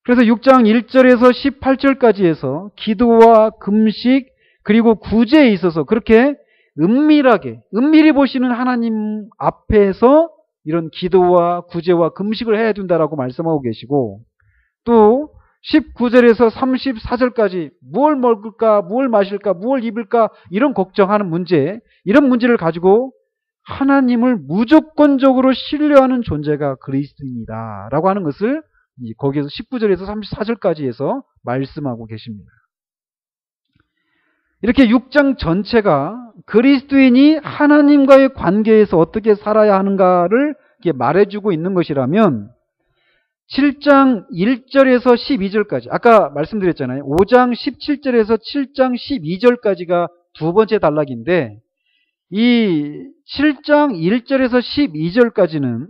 그래서 6장 1절에서 18절까지 해서 기도와 금식 그리고 구제에 있어서 그렇게 은밀히 보시는 하나님 앞에서 이런 기도와 구제와 금식을 해야 된다라고 말씀하고 계시고, 또 19절에서 34절까지 무엇을 먹을까, 무엇을 마실까, 무엇을 입을까 이런 걱정하는 문제, 이런 문제를 가지고 하나님을 무조건적으로 신뢰하는 존재가 그리스도인이다 라고 하는 것을 거기에서 19절에서 34절까지 해서 말씀하고 계십니다. 이렇게 6장 전체가 그리스도인이 하나님과의 관계에서 어떻게 살아야 하는가를 말해주고 있는 것이라면 7장 1절에서 12절까지, 아까 말씀드렸잖아요. 5장 17절에서 7장 12절까지가 두 번째 단락인데, 이 7장 1절에서 12절까지는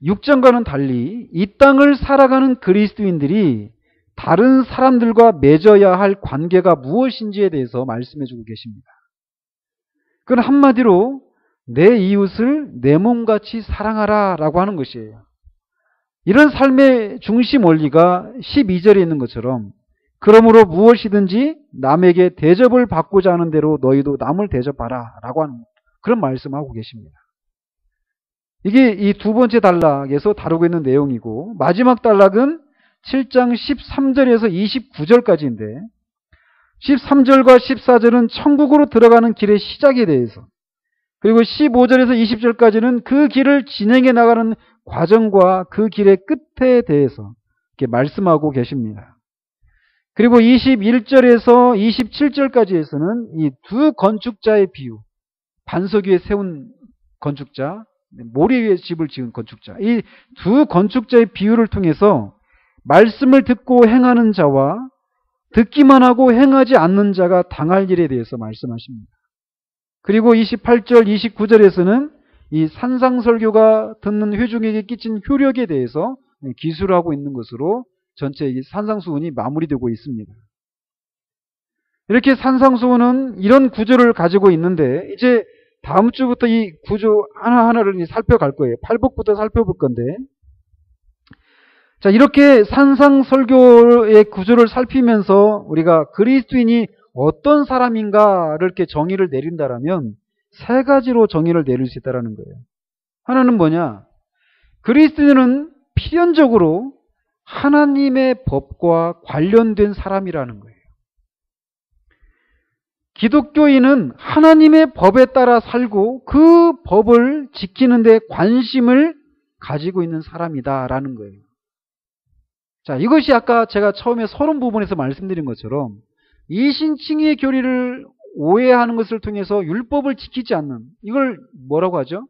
6장과는 달리 이 땅을 살아가는 그리스도인들이 다른 사람들과 맺어야 할 관계가 무엇인지에 대해서 말씀해주고 계십니다. 그건 한마디로 내 이웃을 내 몸같이 사랑하라 라고 하는 것이에요. 이런 삶의 중심 원리가 12절에 있는 것처럼, 그러므로 무엇이든지 남에게 대접을 받고자 하는 대로 너희도 남을 대접하라 라고 하는 그런 말씀하고 계십니다. 이게 이 두 번째 단락에서 다루고 있는 내용이고, 마지막 단락은 7장 13절에서 29절까지인데 13절과 14절은 천국으로 들어가는 길의 시작에 대해서, 그리고 15절에서 20절까지는 그 길을 진행해 나가는 과정과 그 길의 끝에 대해서 이렇게 말씀하고 계십니다. 그리고 21절에서 27절까지에서는 이 두 건축자의 비유, 반석 위에 세운 건축자, 모래 위에 집을 지은 건축자, 이 두 건축자의 비유를 통해서 말씀을 듣고 행하는 자와 듣기만 하고 행하지 않는 자가 당할 일에 대해서 말씀하십니다. 그리고 28절, 29절에서는 이 산상설교가 듣는 회중에게 끼친 효력에 대해서 기술하고 있는 것으로 전체 이 산상수훈이 마무리되고 있습니다. 이렇게 산상수훈은 이런 구조를 가지고 있는데, 이제 다음 주부터 이 구조 하나하나를 살펴갈 거예요. 팔복부터 살펴볼 건데, 자, 이렇게 산상설교의 구조를 살피면서 우리가 그리스도인이 어떤 사람인가를 이렇게 정의를 내린다라면 세 가지로 정의를 내릴 수 있다는 거예요. 하나는 뭐냐? 그리스도인은 필연적으로 하나님의 법과 관련된 사람이라는 거예요. 기독교인은 하나님의 법에 따라 살고 그 법을 지키는 데 관심을 가지고 있는 사람이다라는 거예요. 자, 이것이 아까 제가 처음에 서론 부분에서 말씀드린 것처럼 이신칭의의 교리를 오해하는 것을 통해서 율법을 지키지 않는, 이걸 뭐라고 하죠?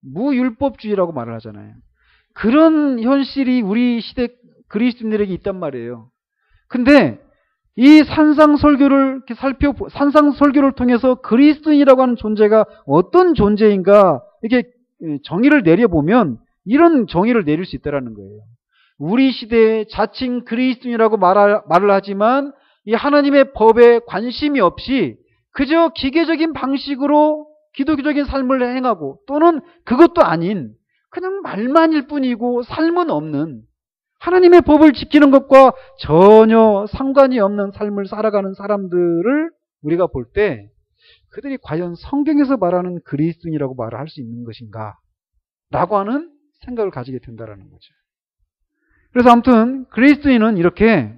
무율법주의라고 말을 하잖아요. 그런 현실이 우리 시대 그리스도인들에게 있단 말이에요. 근데 이 산상설교를 산상설교를 통해서 그리스도인이라고 하는 존재가 어떤 존재인가 이렇게 정의를 내려보면 이런 정의를 내릴 수 있다는 거예요. 우리 시대에 자칭 그리스도인이라고 말을 하지만 이 하나님의 법에 관심이 없이 그저 기계적인 방식으로 기독교적인 삶을 행하고, 또는 그것도 아닌 그냥 말만일 뿐이고 삶은 없는, 하나님의 법을 지키는 것과 전혀 상관이 없는 삶을 살아가는 사람들을 우리가 볼 때 그들이 과연 성경에서 말하는 그리스도인이라고 말을 할 수 있는 것인가 라고 하는 생각을 가지게 된다는 거죠. 그래서 아무튼 그리스도인은 이렇게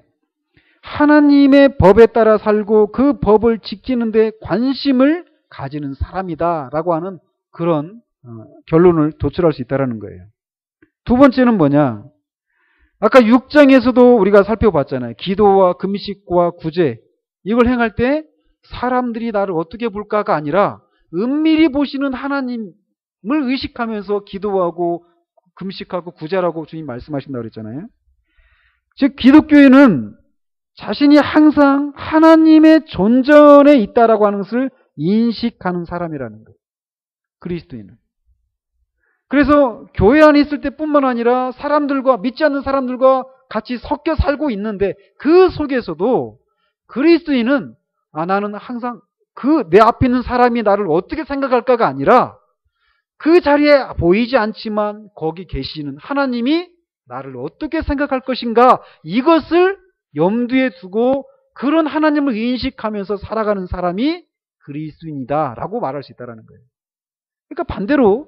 하나님의 법에 따라 살고 그 법을 지키는 데 관심을 가지는 사람이다 라고 하는 그런 결론을 도출할 수 있다는 거예요. 두 번째는 뭐냐? 아까 6장에서도 우리가 살펴봤잖아요. 기도와 금식과 구제, 이걸 행할 때 사람들이 나를 어떻게 볼까가 아니라 은밀히 보시는 하나님을 의식하면서 기도하고 금식하고 구제라고 주님 말씀하신다고 그랬잖아요. 즉 기독교인은 자신이 항상 하나님의 존전에 있다라고 하는 것을 인식하는 사람이라는 거예요. 그리스도인은. 그래서 교회 안에 있을 때뿐만 아니라 사람들과, 믿지 않는 사람들과 같이 섞여 살고 있는데 그 속에서도 그리스도인은 나는 항상 내 앞에 있는 사람이 나를 어떻게 생각할까가 아니라 그 자리에 보이지 않지만 거기 계시는 하나님이 나를 어떻게 생각할 것인가, 이것을 염두에 두고 그런 하나님을 인식하면서 살아가는 사람이 그리스도인이다라고 말할 수 있다는 거예요. 그러니까 반대로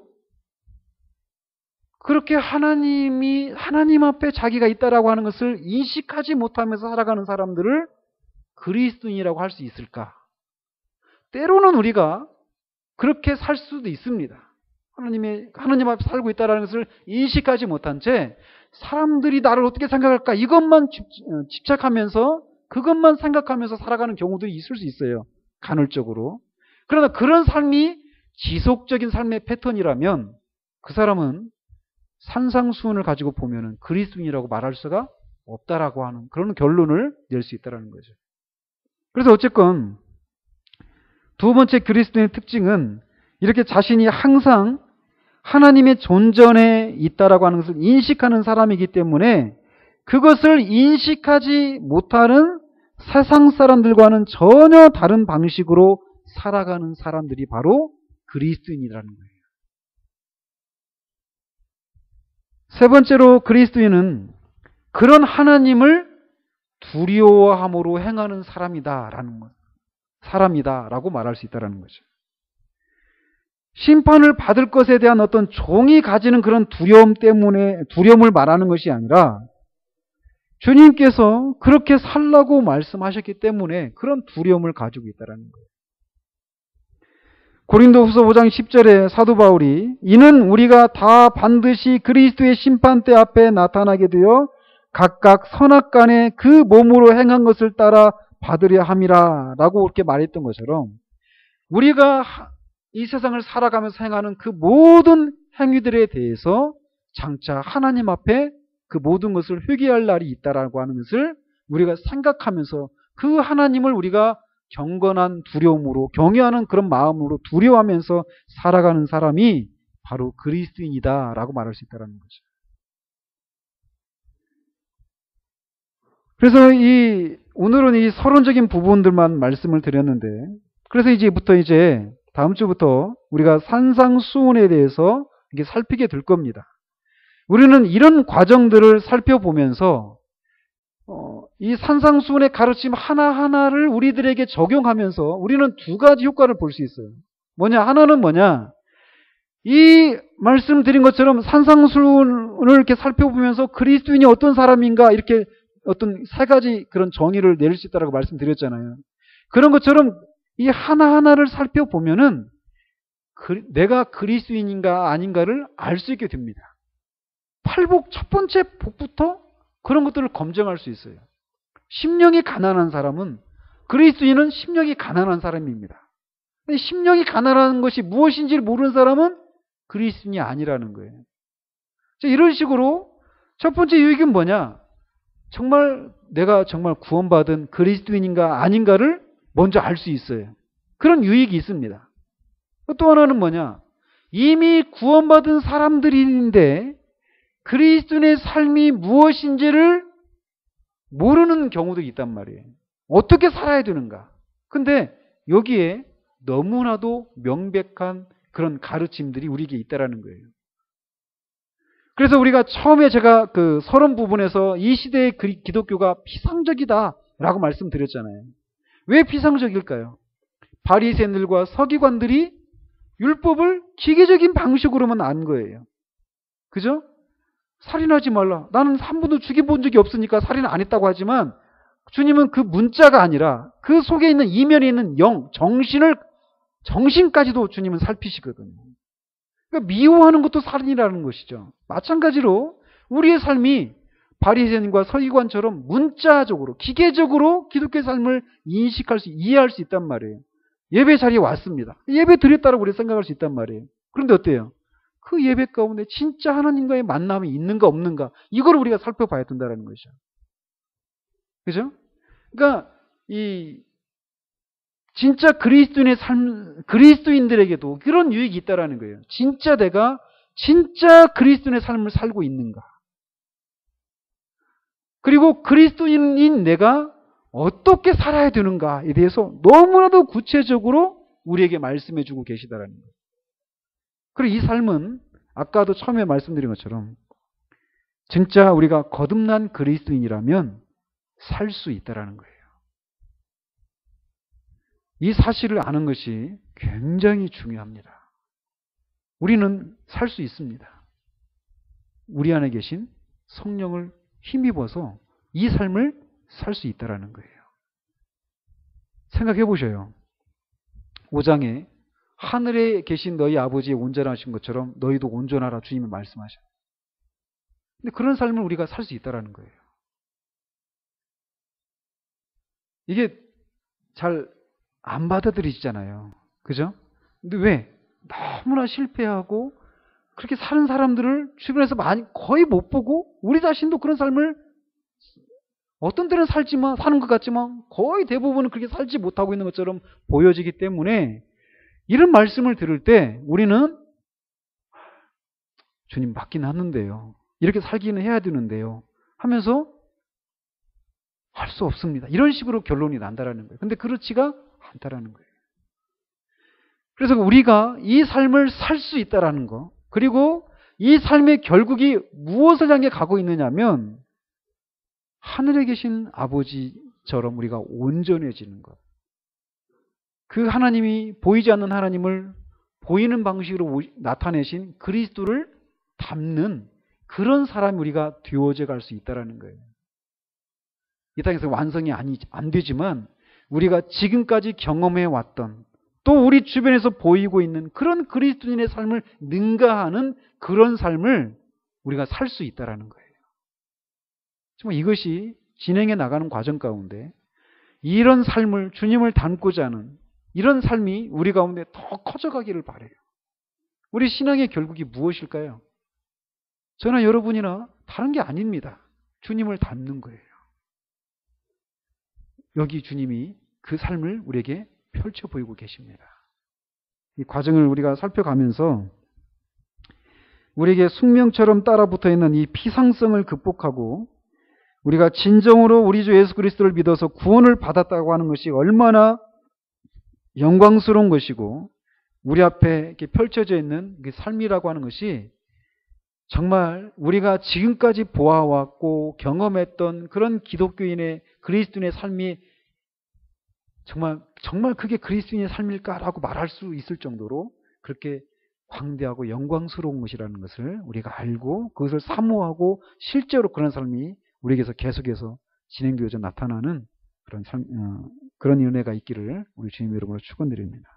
그렇게 하나님 앞에 자기가 있다라고 하는 것을 인식하지 못하면서 살아가는 사람들을 그리스도인이라고 할 수 있을까? 때로는 우리가 그렇게 살 수도 있습니다. 하나님 앞에 살고 있다는 것을 인식하지 못한 채 사람들이 나를 어떻게 생각할까, 이것만 집착하면서 그것만 생각하면서 살아가는 경우들이 있을 수 있어요. 간헐적으로. 그러나 그런 삶이 지속적인 삶의 패턴이라면 그 사람은 산상수훈을 가지고 보면은 그리스도인이라고 말할 수가 없다라고 하는 그런 결론을 낼 수 있다는 거죠. 그래서 어쨌건 두 번째 그리스도인의 특징은 이렇게 자신이 항상 하나님의 존전에 있다라고 하는 것을 인식하는 사람이기 때문에 그것을 인식하지 못하는 세상 사람들과는 전혀 다른 방식으로 살아가는 사람들이 바로 그리스도인이라는 거예요. 세 번째로 그리스도인은 그런 하나님을 두려워함으로 행하는 사람이다라고 말할 수 있다는 거죠. 심판을 받을 것에 대한 어떤 종이 가지는 그런 두려움 때문에 두려움을 말하는 것이 아니라 주님께서 그렇게 살라고 말씀하셨기 때문에 그런 두려움을 가지고 있다는 거예요. 고린도후서 5장 10절에 사도 바울이 이는 우리가 다 반드시 그리스도의 심판대 앞에 나타나게 되어 각각 선악간에 그 몸으로 행한 것을 따라 받으려 함이라 라고 그렇게 말했던 것처럼 우리가 이 세상을 살아가면서 행하는 그 모든 행위들에 대해서 장차 하나님 앞에 그 모든 것을 회개할 날이 있다라고 하는 것을 우리가 생각하면서 그 하나님을 우리가 경건한 두려움으로, 경외하는 그런 마음으로 두려워하면서 살아가는 사람이 바로 그리스도인이다라고 말할 수 있다는 거죠. 그래서 오늘은 이 서론적인 부분들만 말씀을 드렸는데, 그래서 이제부터 다음 주부터 우리가 산상수훈에 대해서 이게 살피게 될 겁니다. 우리는 이런 과정들을 살펴보면서 이 산상수훈의 가르침 하나하나를 우리들에게 적용하면서 우리는 두 가지 효과를 볼 수 있어요. 하나는 이 말씀드린 것처럼 산상수훈을 이렇게 살펴보면서 그리스도인이 어떤 사람인가 이렇게 어떤 세 가지 그런 정의를 내릴 수 있다고 말씀드렸잖아요. 그런 것처럼 이 하나하나를 살펴보면은 내가 그리스도인인가 아닌가를 알 수 있게 됩니다. 팔복 첫 번째 복부터 그런 것들을 검증할 수 있어요. 심령이 가난한 사람은, 그리스도인은 심령이 가난한 사람입니다. 심령이 가난한 것이 무엇인지를 모르는 사람은 그리스도인이 아니라는 거예요. 이런 식으로 첫 번째 유익은 내가 정말 구원받은 그리스도인인가 아닌가를 먼저 알 수 있어요. 그런 유익이 있습니다. 또 하나는 이미 구원받은 사람들인데 그리스도인의 삶이 무엇인지를 모르는 경우도 있단 말이에요. 어떻게 살아야 되는가. 근데 여기에 너무나도 명백한 그런 가르침들이 우리에게 있다라는 거예요. 그래서 우리가 처음에 제가 그 서론 부분에서 이 시대의 기독교가 피상적이다라고 말씀드렸잖아요. 왜 피상적일까요? 바리새인들과 서기관들이 율법을 기계적인 방식으로만 안 거예요. 그죠? 살인하지 말라. 나는 한 번도 죽여본 적이 없으니까 살인 안 했다고 하지만 주님은 그 문자가 아니라 그 속에 있는 이면에 있는 정신까지도 주님은 살피시거든요. 그러니까 미워하는 것도 살인이라는 것이죠. 마찬가지로 우리의 삶이 바리새인과 서기관처럼 문자적으로, 기계적으로 기독교의 삶을 이해할 수 있단 말이에요. 예배 자리에 왔습니다. 예배 드렸다고 우리가 생각할 수 있단 말이에요. 그런데 어때요? 그 예배 가운데 진짜 하나님과의 만남이 있는가 없는가, 이걸 우리가 살펴봐야 된다는 것이죠. 그죠? 그러니까 진짜 그리스도인의 삶, 그리스도인들에게도 그런 유익이 있다라는 거예요. 진짜 내가 진짜 그리스도인의 삶을 살고 있는가? 그리고 그리스도인인 내가 어떻게 살아야 되는가에 대해서 너무나도 구체적으로 우리에게 말씀해 주고 계시다라는 거예요. 그리고 이 삶은 아까도 처음에 말씀드린 것처럼 진짜 우리가 거듭난 그리스도인이라면 살 수 있다라는 거예요. 이 사실을 아는 것이 굉장히 중요합니다. 우리는 살 수 있습니다. 우리 안에 계신 성령을 힘입어서 이 삶을 살 수 있다라는 거예요. 생각해 보셔요. 5장에 하늘에 계신 너희 아버지의 온전하신 것처럼 너희도 온전하라 주님이 말씀하셔요. 근데 그런 삶을 우리가 살 수 있다라는 거예요. 이게 잘 안 받아들이시잖아요. 그죠? 근데 왜? 너무나 실패하고 그렇게 사는 사람들을 주변에서 거의 못 보고 우리 자신도 그런 삶을 어떤 때는 사는 것 같지만 거의 대부분은 그렇게 살지 못하고 있는 것처럼 보여지기 때문에 이런 말씀을 들을 때 우리는 주님 맞긴 하는데요. 이렇게 살기는 해야 되는데요. 하면서 할 수 없습니다. 이런 식으로 결론이 난다라는 거예요. 근데 그렇지가 않다라는 거예요. 그래서 우리가 이 삶을 살 수 있다라는 거, 그리고 이 삶의 결국이 무엇을 향해 가고 있느냐면 하늘에 계신 아버지처럼 우리가 온전해지는 것. 그 하나님이 보이지 않는 하나님을 보이는 방식으로 나타내신 그리스도를 닮는 그런 사람이 우리가 되어져 갈 수 있다는 거예요. 이 땅에서 완성이 안 되지만 우리가 지금까지 경험해 왔던 또 우리 주변에서 보이고 있는 그런 그리스도인의 삶을 능가하는 그런 삶을 우리가 살 수 있다는 거예요. 정말 이것이 진행해 나가는 과정 가운데 이런 삶을 주님을 닮고자 하는 이런 삶이 우리 가운데 더 커져가기를 바라요. 우리 신앙의 결국이 무엇일까요? 저나 여러분이나 다른 게 아닙니다. 주님을 닮는 거예요. 여기 주님이 그 삶을 우리에게 펼쳐 보이고 계십니다. 이 과정을 우리가 살펴가면서 우리에게 숙명처럼 따라붙어 있는 이 피상성을 극복하고 우리가 진정으로 우리 주 예수 그리스도를 믿어서 구원을 받았다고 하는 것이 얼마나 영광스러운 것이고 우리 앞에 이렇게 펼쳐져 있는 그 삶이라고 하는 것이 정말 우리가 지금까지 보아왔고 경험했던 그런 기독교인의 그리스도인의 삶이 정말 그게 그리스도인의 삶일까라고 말할 수 있을 정도로 그렇게 광대하고 영광스러운 것이라는 것을 우리가 알고 그것을 사모하고 실제로 그런 삶이 우리에게서 계속해서 진행되어져 나타나는 그런 은혜가 있기를 우리 주님의 이름으로 축원드립니다.